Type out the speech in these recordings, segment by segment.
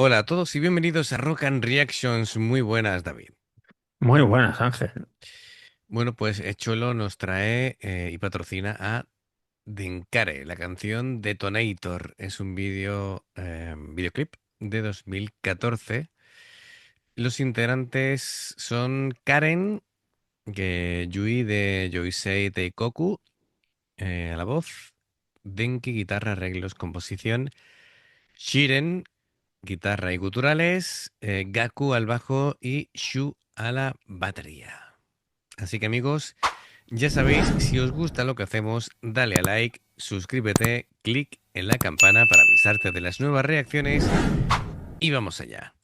Hola a todos y bienvenidos a Rock and Reactions. Muy buenas, David. Muy buenas, Ángel. Bueno, pues Cholo nos trae y patrocina a Denkare, la canción Detonator. Es un videoclip de 2014. Los integrantes son Karen, Yui de Yoisei Teikoku, a la voz, Denki, guitarra, arreglos, composición, Shiren, guitarra y guturales, Gaku al bajo y Shu a la batería. Así que amigos, ya sabéis, si os gusta lo que hacemos, dale a like, suscríbete, clic en la campana para avisarte de las nuevas reacciones y vamos allá.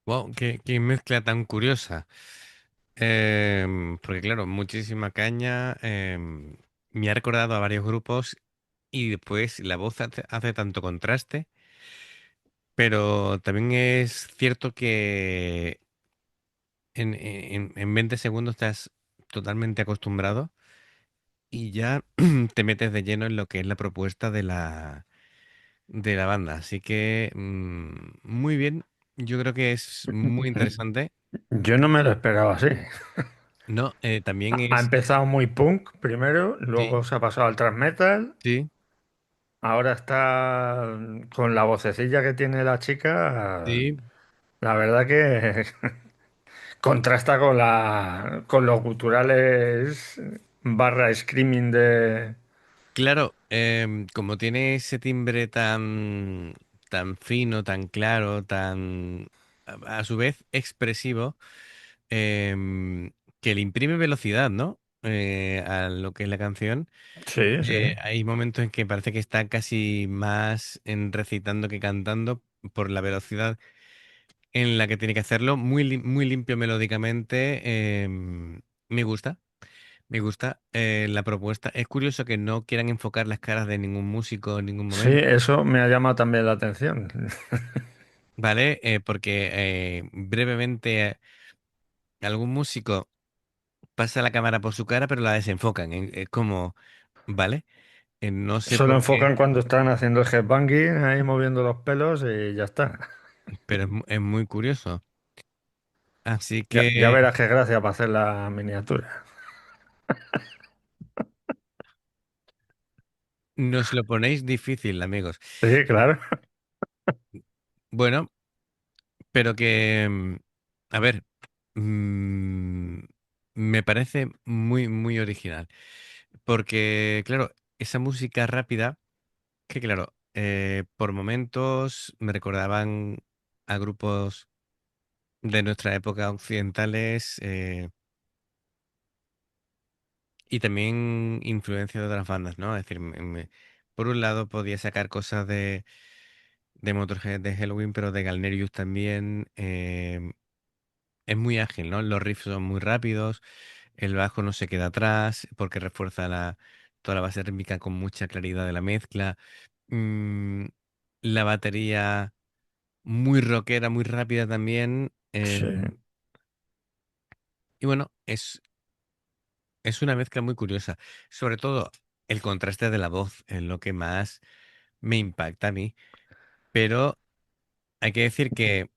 Wow, qué mezcla tan curiosa. Porque claro, muchísima caña. Me ha recordado a varios grupos y después la voz hace tanto contraste, pero también es cierto que en 20 segundos estás totalmente acostumbrado y ya te metes de lleno en lo que es la propuesta de la banda. Así que muy bien, yo creo que es muy interesante. Yo no me lo esperaba así. No, también Ha es... empezado muy punk primero, Sí, luego se ha pasado al thrash metal, sí, ahora está con la vocecilla que tiene la chica. sí. La verdad que contrasta con los guturales barra screaming de... Claro, como tiene ese timbre tan fino, tan claro, a su vez expresivo, em, que le imprime velocidad, ¿no? A lo que es la canción. Sí, sí. Hay momentos en que parece que está casi más en recitando que cantando por la velocidad en la que tiene que hacerlo, muy limpio melódicamente. Me gusta. Me gusta la propuesta. Es curioso que no quieran enfocar las caras de ningún músico en ningún Sí, momento, eso me ha llamado también la atención. ¿vale? Porque brevemente algún músico pasa la cámara por su cara, pero la desenfocan. Es como, ¿vale? No sé Solo por qué, enfocan cuando están haciendo el headbanging, ahí moviendo los pelos y ya está. pero es muy curioso. Así Ya que, verás qué gracia para hacer la miniatura. Nos lo ponéis difícil, amigos. Sí, claro. Bueno, pero que, a ver, mm, me parece muy, muy original. Porque, claro, esa música rápida, que claro, por momentos me recordaban a grupos de nuestra época occidentales, y también influencia de otras bandas, ¿no? Es decir, por un lado podía sacar cosas de Motorhead, de Halloween, pero de Galnerius también. Es muy ágil, ¿no? Los riffs son muy rápidos, el bajo no se queda atrás porque refuerza toda la base rítmica con mucha claridad de la mezcla. Mm, la batería muy rockera, muy rápida también. Sí, Y bueno, es una mezcla muy curiosa. Sobre todo el contraste de la voz es lo que más me impacta a mí. Pero hay que decir que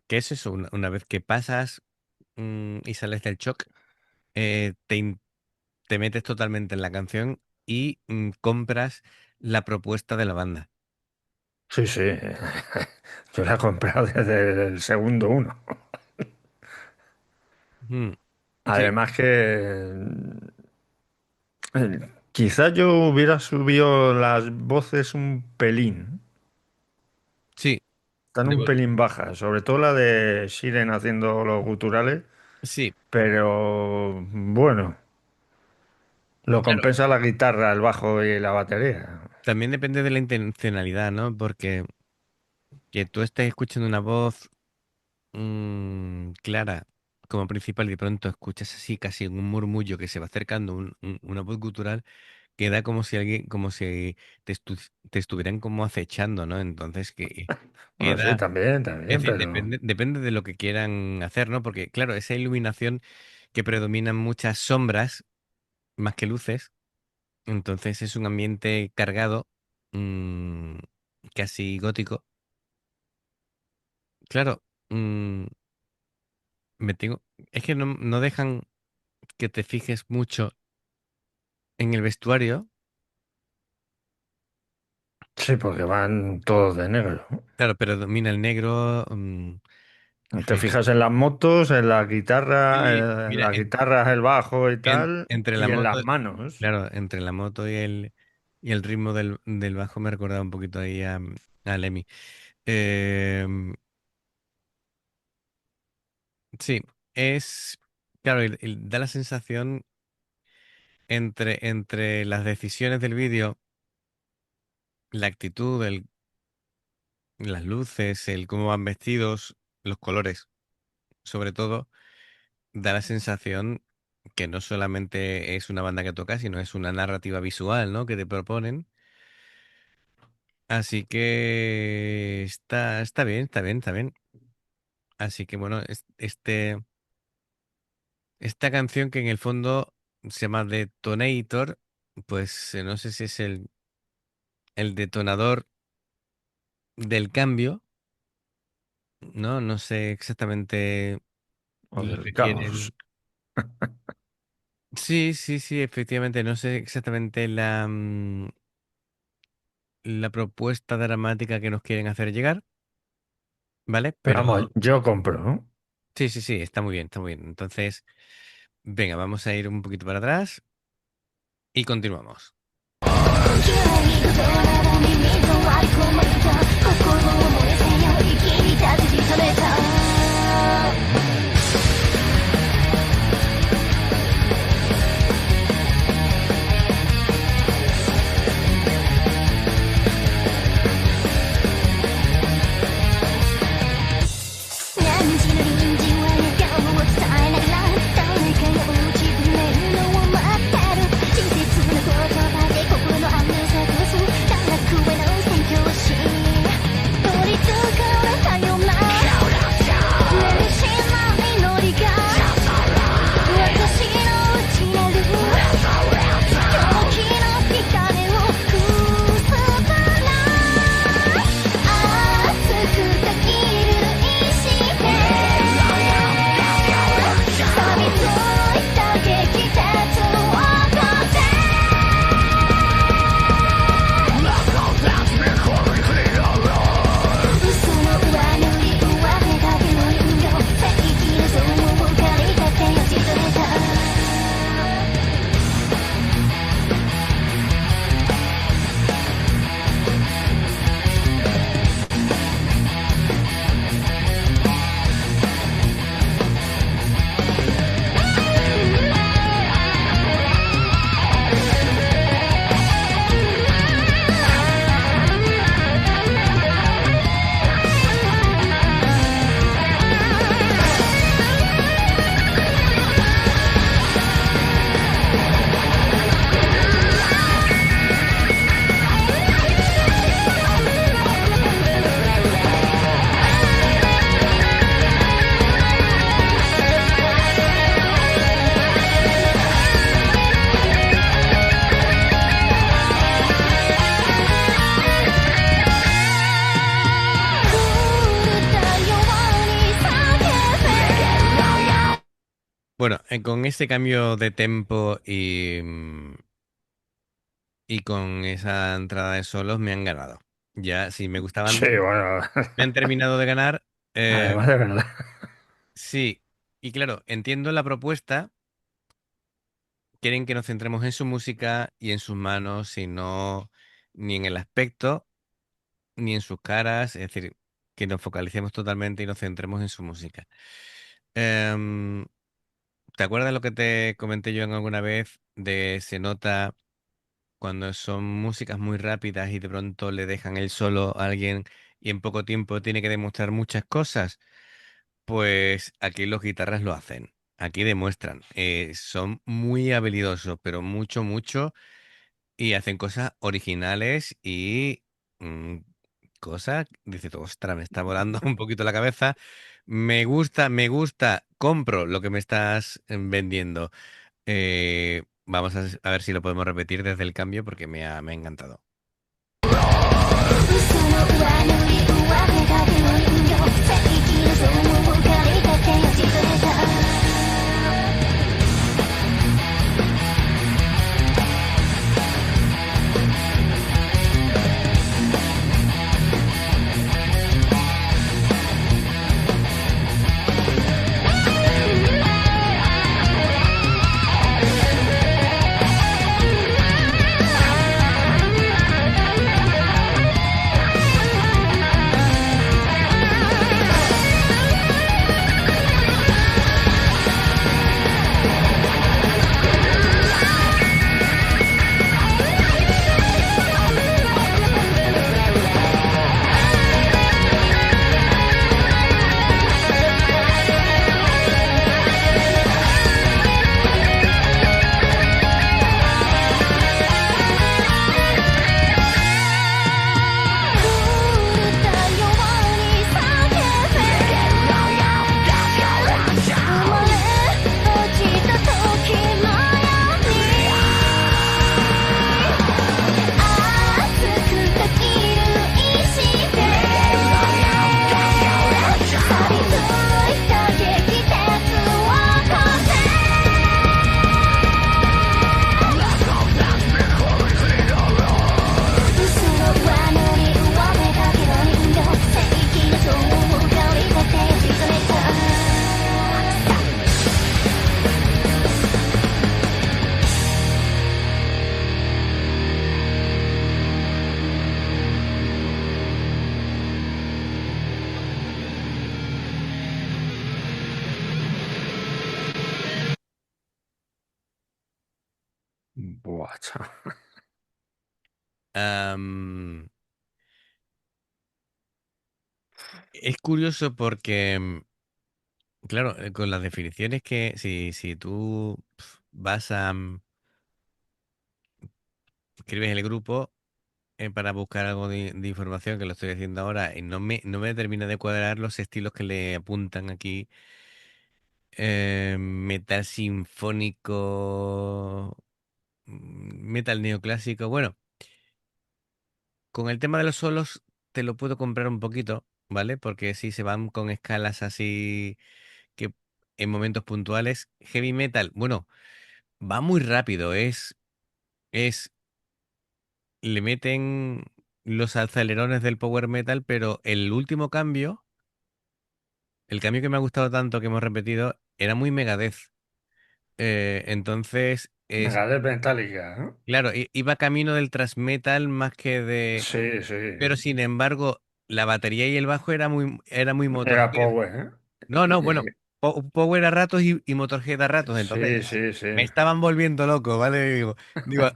es eso, una vez que pasas, y sales del shock, te metes totalmente en la canción y compras la propuesta de la banda. sí, sí. Yo la he comprado desde el segundo uno. Mm, sí, Además que quizás yo hubiera subido las voces un pelín. sí, Están un debo- pelín bajas, sobre todo la de Shiren haciendo los guturales, sí, pero bueno, lo claro. compensa la guitarra, el bajo y la batería. También depende de la intencionalidad, ¿no? Porque que tú estés escuchando una voz clara como principal y de pronto escuchas así casi un murmullo que se va acercando, una voz gutural, queda como si alguien, como si te estuvieran como acechando, ¿no? Entonces que Bueno, sí, queda, también, es también, decir, pero depende de lo que quieran hacer, ¿no? Porque claro, esa iluminación que predominan muchas sombras más que luces, entonces es un ambiente cargado, mm, casi gótico. Claro, mm, me tengo, es que no dejan que te fijes mucho en el vestuario. sí, porque van todos de negro. Claro, pero domina el negro. Te Fíjate, fijas en las motos, en la guitarra, sí, en mira, las guitarras, el bajo y tal, entre la y en moto, las manos. claro, entre la moto y el ritmo del bajo me recordaba un poquito ahí a Lemmy. Em, sí, es, claro, da la sensación entre las decisiones del vídeo, la actitud, las luces, el cómo van vestidos, los colores, sobre todo, da la sensación que no solamente es una banda que toca, sino es una narrativa visual, ¿no? Que te proponen. Así que está bien, está bien, está bien. Así que bueno, esta canción que en el fondo se llama Detonator, pues no sé si es el detonador del cambio, ¿no? No sé exactamente O lo del que caos. quieren. Sí, sí, sí, efectivamente, no sé exactamente la propuesta dramática que nos quieren hacer llegar, ¿vale? Pero Pero vamos, yo compro, ¿no? sí, sí, sí, está muy bien, está muy bien. Entonces, venga, vamos a ir un poquito para atrás y continuamos. 何日の臨時は笑顔を伝えながら誰かが落ちぶねるのを待ってる人生通の言葉で心の安寧探す堕落への太陽な con ese cambio de tempo y con esa entrada de solos me han ganado. Ya, si me gustaban, Sí, bueno, me han terminado de ganar. eh, además de verdad. sí, y claro, entiendo la propuesta. Quieren que nos centremos en su música y en sus manos, y no ni en el aspecto, ni en sus caras. Es decir, que nos focalicemos totalmente y nos centremos en su música. Em, ¿Te acuerdas lo que te comenté yo en alguna vez de se nota cuando son músicas muy rápidas y de pronto le dejan el solo a alguien y en poco tiempo tiene que demostrar muchas cosas? Pues aquí los guitarras lo hacen. Aquí demuestran. Son muy habilidosos, pero mucho, mucho. Y hacen cosas originales y mm, cosas. Dice, ostras, me está volando un poquito la cabeza. Me gusta, compro lo que me estás vendiendo. Vamos a ver si lo podemos repetir desde el cambio porque me ha encantado. 嘘の上塗り上目だけの人世紀の情を駆り立てよじくれた Buah, chaval. Am, es curioso porque, claro, con las definiciones que si tú vas a escribes el grupo para buscar algo de información, que lo estoy haciendo ahora, y no me termina de cuadrar los estilos que le apuntan aquí. Metal sinfónico, metal neoclásico. Bueno, con el tema de los solos te lo puedo comprar un poquito, ¿vale? Porque si se van con escalas así que en momentos puntuales, heavy metal, bueno, va muy rápido, es, le meten los acelerones del power metal, pero el último cambio, el cambio que me ha gustado tanto que hemos repetido, era muy Megadeth. Entonces, Megadeth Metallica, ¿no? claro, iba camino del thrash metal más que de... Sí, sí. Pero sin embargo, la batería y el bajo era muy Era Motorhead. Power, No, no, ¿eh? bueno, Power a ratos y Motorhead a ratos. Entonces, Sí, sí, sí. me estaban volviendo loco, ¿vale? Digo,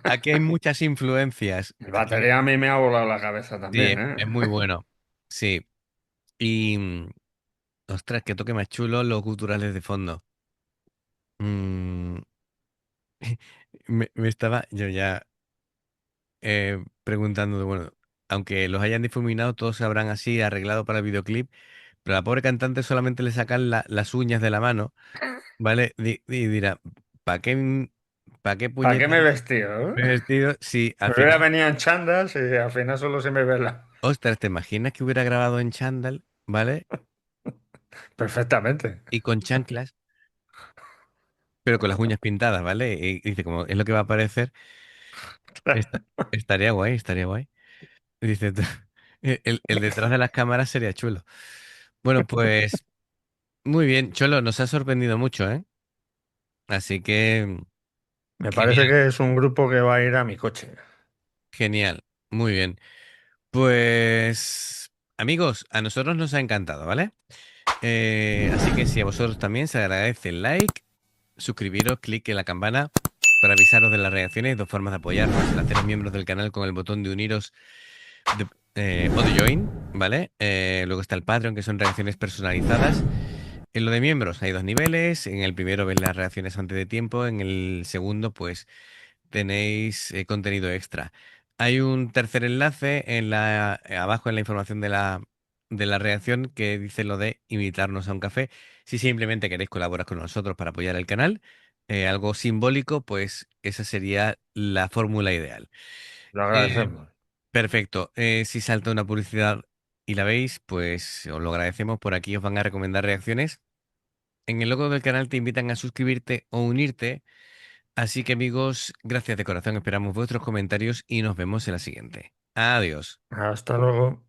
aquí hay muchas influencias. El Aquí, batería a mí me ha volado la cabeza sí, también, ¿eh? es muy bueno. Sí. Y, ostras, qué toque más chulo los guturales de fondo. Mm, me estaba yo ya preguntando, bueno, aunque los hayan difuminado, todos se habrán así arreglado para el videoclip, pero a la pobre cantante solamente le sacan las uñas de la mano, ¿vale? Y dirá, ¿para qué, para qué ¿Para qué puñetas me he vestido, me he vestido si al Me hubiera final, venido en chandas y al final solo se me ve la... ostras, ¿te imaginas que hubiera grabado en chándal, ¿vale? Perfectamente. Y con chanclas. pero con las uñas pintadas, ¿vale? Y dice, como es lo que va a aparecer, esta- estaría guay, estaría guay. Dice, el detrás de las cámaras sería chulo. Bueno, pues muy bien, Cholo, nos ha sorprendido mucho, ¿eh? Así que Me parece genial, que es un grupo que va a ir a mi coche. genial, muy bien. Pues amigos, a nosotros nos ha encantado, ¿vale? Así que si a vosotros también se agradece el like, suscribiros, clic en la campana para avisaros de las reacciones, dos formas de apoyarnos, el haceros miembros del canal con el botón de uniros o de join, ¿vale? Luego está el Patreon, que son reacciones personalizadas. En lo de miembros hay dos niveles, en el primero ven las reacciones antes de tiempo, en el segundo pues tenéis contenido extra. Hay un tercer enlace abajo en la información de la reacción que dice lo de invitarnos a un café. Si simplemente queréis colaborar con nosotros para apoyar el canal, algo simbólico, pues esa sería la fórmula ideal. Lo Eh, agradecemos. perfecto. Si salta una publicidad y la veis, pues os lo agradecemos. Por aquí os van a recomendar reacciones. En el logo del canal te invitan a suscribirte o unirte. Así que amigos, gracias de corazón, esperamos vuestros comentarios y nos vemos en la siguiente. Adiós. Hasta luego.